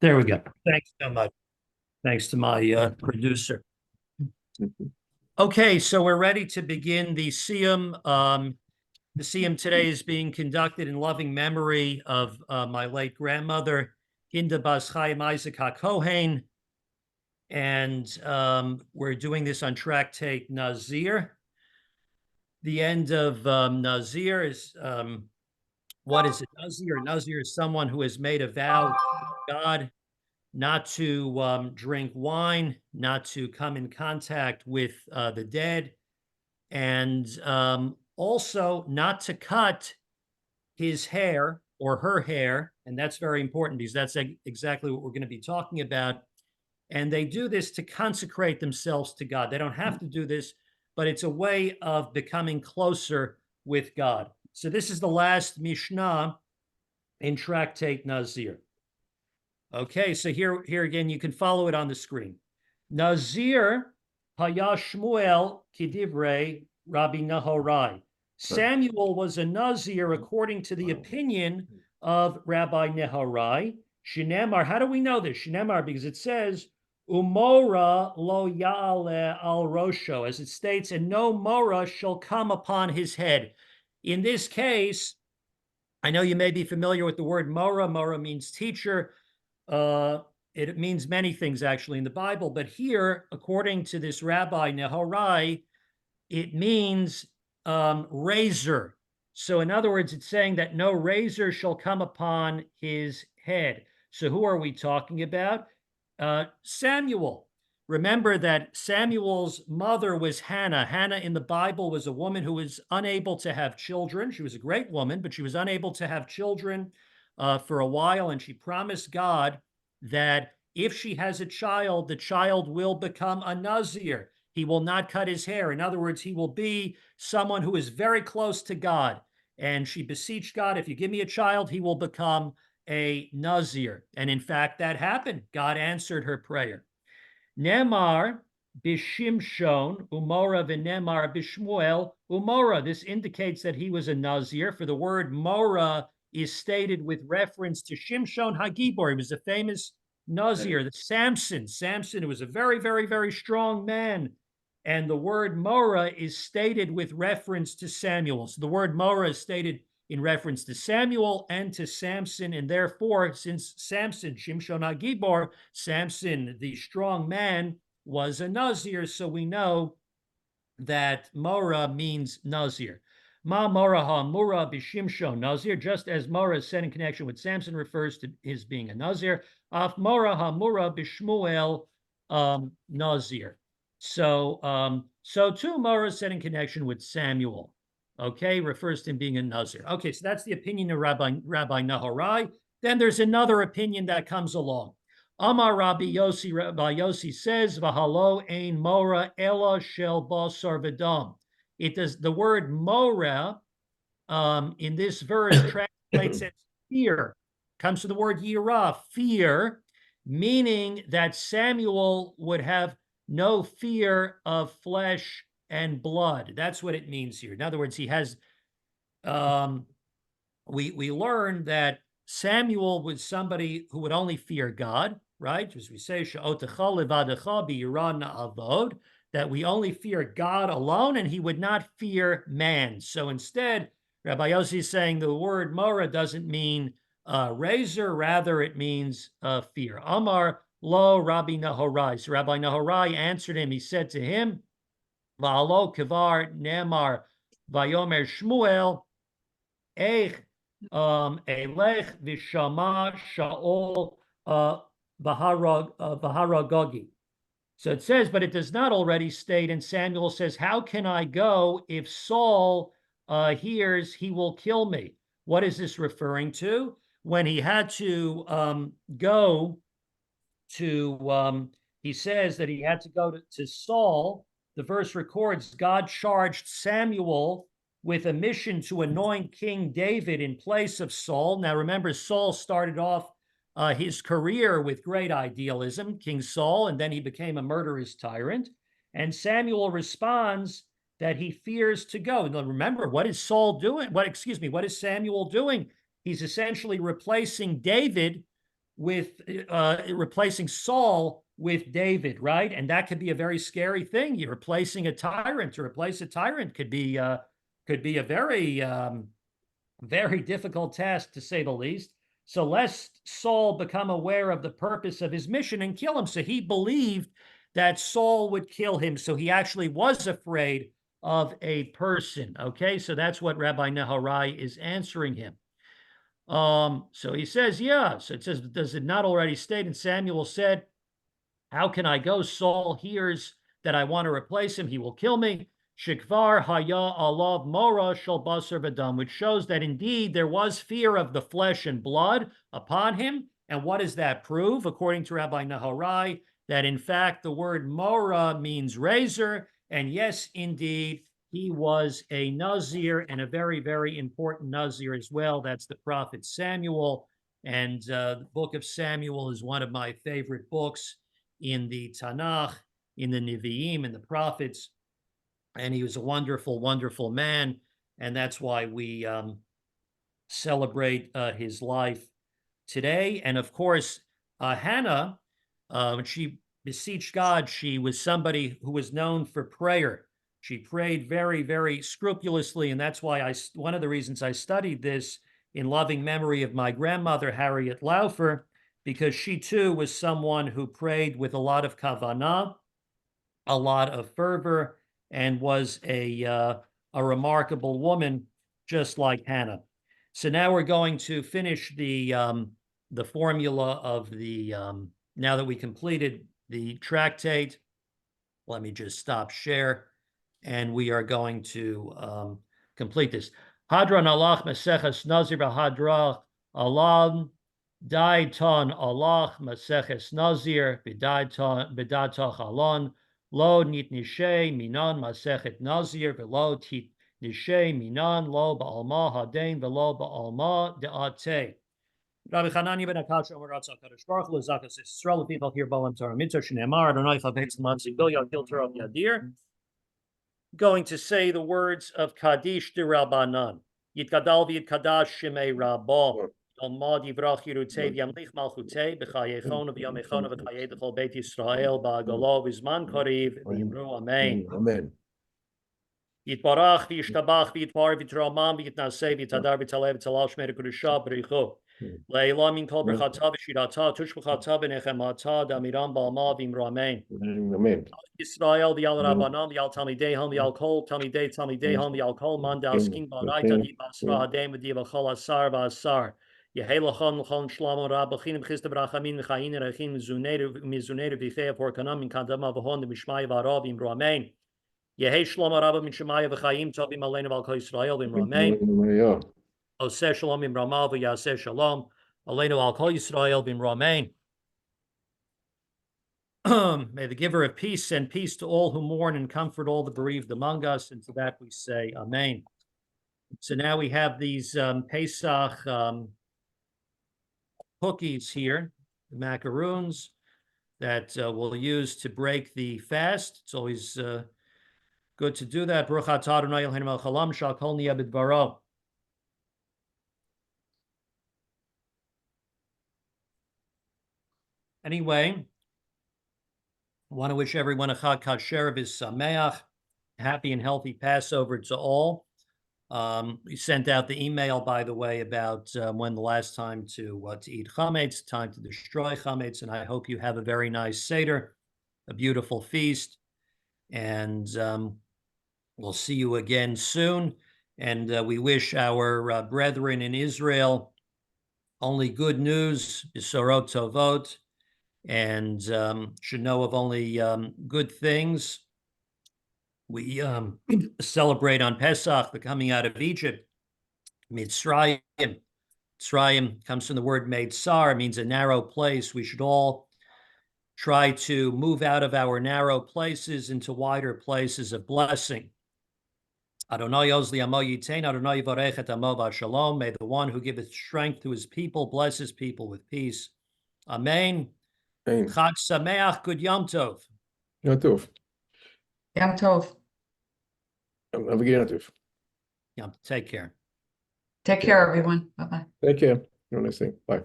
There we go. Thanks so much. Thanks to my producer. Okay, so we're ready to begin the Siyum. The Siyum today is being conducted in loving memory of my late grandmother, Hinda Bas Chaim Isaac HaKohen. And we're doing this on tractate Nazir. The end of Nazir is what is a Nazir? A Nazir is someone who has made a vow to God not to drink wine, not to come in contact with the dead, and also not to cut his hair or her hair. And that's very important because that's exactly what we're going to be talking about. And they do this to consecrate themselves to God. They don't have to do this, but it's a way of becoming closer with God. So this is the last Mishnah in Tractate Nazir. Okay, so here again, you can follow it on the screen. Nazir Haya Shmuel Kidivrei Rabbi Nahorai. Samuel was a Nazir according to the opinion of Rabbi Nehorai. Shinemar, how do we know this? Shinemar, because it says, Umora lo ya'ale al rosho, as it states, and no mora shall come upon his head. In this case, I know you may be familiar with the word mora. Mora means teacher. It means many things actually in the Bible, but here, according to this Rabbi Nehorai, it means razor. So in other words, it's saying that no razor shall come upon his head. So who are we talking about? Samuel. Remember that Samuel's mother was Hannah. Hannah in the Bible was a woman who was unable to have children. She was a great woman, but she was unable to have children for a while, and she promised God that if she has a child, the child will become a Nazir. He will not cut his hair. In other words, he will be someone who is very close to God. And she beseeched God, if you give me a child, he will become a Nazir. And in fact, that happened. God answered her prayer. Nemar b'Shimshon umora v'nemar b'Shmuel umora. This indicates that he was a Nazir, for the word mora is stated with reference to Shimshon Hagibor. He was a famous Nazir, the Samson. Samson, who was a very, very, very strong man. And the word mora is stated with reference to Samuel. So the word mora is stated in reference to Samuel and to Samson. And therefore, since Samson, Shimshon HaGibor, Samson, the strong man, was a Nazir, so we know that Mora means Nazir. Ma Mora ha-mura b'Shimshon Nazir, just as Mora is said in connection with Samson refers to his being a Nazir. Af Mora ha-mura b'Shmuel Nazir. So too, Mora is said in connection with Samuel. Okay, refers to him being a Nazir. Okay, so that's the opinion of Rabbi Nahorai. Then there's another opinion that comes along. Amar Rabbi Yossi says, V'halo ein mora ela shel basar v'dam. It does, the word mora in this verse translates as fear. Comes from the word yirah, fear, meaning that Samuel would have no fear of flesh and blood. That's what it means here. In other words, he has, we learn that Samuel was somebody who would only fear God, right? As we say, that we only fear God alone, and he would not fear man. So instead, Rabbi Yossi is saying the word mora doesn't mean razor, rather it means fear. Amar lo Rabbi Nahorai. So Rabbi Nahorai answered him. He said to him, Va'alo kivar nemar vayomer Shmuel eich elech v'shama shaol v'haragogi. So it says, but it does not already state, and Samuel says, how can I go if Saul hears he will kill me? What is this referring to? When he had to go to, he says that he had to go to Saul. The verse records God charged Samuel with a mission to anoint King David in place of Saul. Now, remember, Saul started off his career with great idealism, King Saul, and then he became a murderous tyrant. And Samuel responds that he fears to go. Now, remember, what is Saul doing? What is Samuel doing? He's essentially replacing David with replacing Saul with David, right? And that could be a very scary thing. You're replacing a tyrant. To replace a tyrant could be a very very difficult task, to say the least. So lest Saul become aware of the purpose of his mission and kill him. So he believed that Saul would kill him. So he actually was afraid of a person. Okay, so that's what Rabbi Nehorai is answering him. So he says, yeah. So it says, does it not already state? And Samuel said, how can I go? Saul hears that I want to replace him. He will kill me. Shikvar haya alav mora shel basar v'dam, which shows that indeed there was fear of the flesh and blood upon him. And what does that prove? According to Rabbi Nehorai, that in fact the word mora means razor. And yes, indeed, he was a Nazir, and a very, very important Nazir as well. That's the prophet Samuel. And the book of Samuel is one of my favorite books in the Tanakh, in the Nevi'im, and the prophets. And he was a wonderful, wonderful man. And that's why we celebrate his life today. And of course, Hannah, when she beseeched God, she was somebody who was known for prayer. She prayed very, very scrupulously. And that's why one of the reasons I studied this in loving memory of my grandmother, Harriet Laufer, because she too was someone who prayed with a lot of kavanah, a lot of fervor, and was a remarkable woman, just like Hannah. So now we're going to finish the formula of the, now that we completed the tractate. Let me just stop share, and we are going to complete this. Hadran alach meseches nazir b'hadra alam daiton alach meseches nazir b'datoch alon lo nit nishe minan masechet nazir velo tit nishe minan lo ba'alma hadein velo ba'alma de'ate. Rabbi Chananya ben Akash Omer Ratzah Kadosh Baruch Hu Zakas Yisrael People here Bolam Torah Mitzvah Shneimar Adonai Chavetz Matzi Bil Yakil Torah Yadir. Going to say the words of Kaddish de Rabbanan. Yitgadal v'yitkadash Shemei Rabbo. Yalmad Yivrach Yerutei v'yamlich Malchutei b'chayechon v'yamechon v'chayei d'chol Beit Yisrael ba'agalo v'zman koriv v'yimru Amen. Amen. Yitbarach v'yishtabach v'yitvar v'yitramam v'yitnaseh v'yitadar v'yitalev v'yitsalal shmei kudusha b'richu. Leila min kol b'chata v'shirata tush b'chata b'nechemata damiram b'alma v'yimru Amen. Amen. Yisrael v'yal Rabbanan v'yal Talmidehom v'yal kol Talmidehom v'yal kol man da'askin b'araita di b'asra hadem v'di v'chol asar v'asar. Yehelachon l'chon shlomo rabachin v'chista b'rachamin v'chayin rechin mizuneru v'chei v'orkanam min kadama v'hon d'mishmai v'arav v'yimru Amen. Yehei shlomo rabba min shemaya v'chayim tovim aleinu v'al kol Yisrael v'yimru Amen. Oseh shalom v'yimramal v'yaseh shalom aleinu v'al kol Yisrael v'yimru Amen. May the giver of peace send peace to all who mourn and comfort all the bereaved among us. And to that we say, Amen. So now we have these Pesach cookies here, the macaroons, that we'll use to break the fast. It's always good to do that. Baruch atah Adonai Eloheinu melech haolam shehakol niyeh b'dvaro. Anyway, I want to wish everyone a Chag Kasher V'Sameach, happy and healthy Passover to all. We sent out the email, by the way, about when the last time to eat chametz, time to destroy chametz, and I hope you have a very nice Seder, a beautiful feast, and we'll see you again soon. And we wish our brethren in Israel only good news, Besorot Tovot, and should know of only good things. We celebrate on Pesach the coming out of Egypt. Mitzrayim. Mitzrayim comes from the word Meitzar, means a narrow place. We should all try to move out of our narrow places into wider places of blessing. Adonai Ozli Amo Yitain, Adonai Yivarech Amo V'Shalom. May the one who giveth strength to his people bless his people with peace. Amen. Chag Sameach, good Yom Tov. Yom Tov. Yom Tov. Have a good Yom Tov. Take care. Take care, everyone. Bye-bye. Take care. Have a nice day. Bye.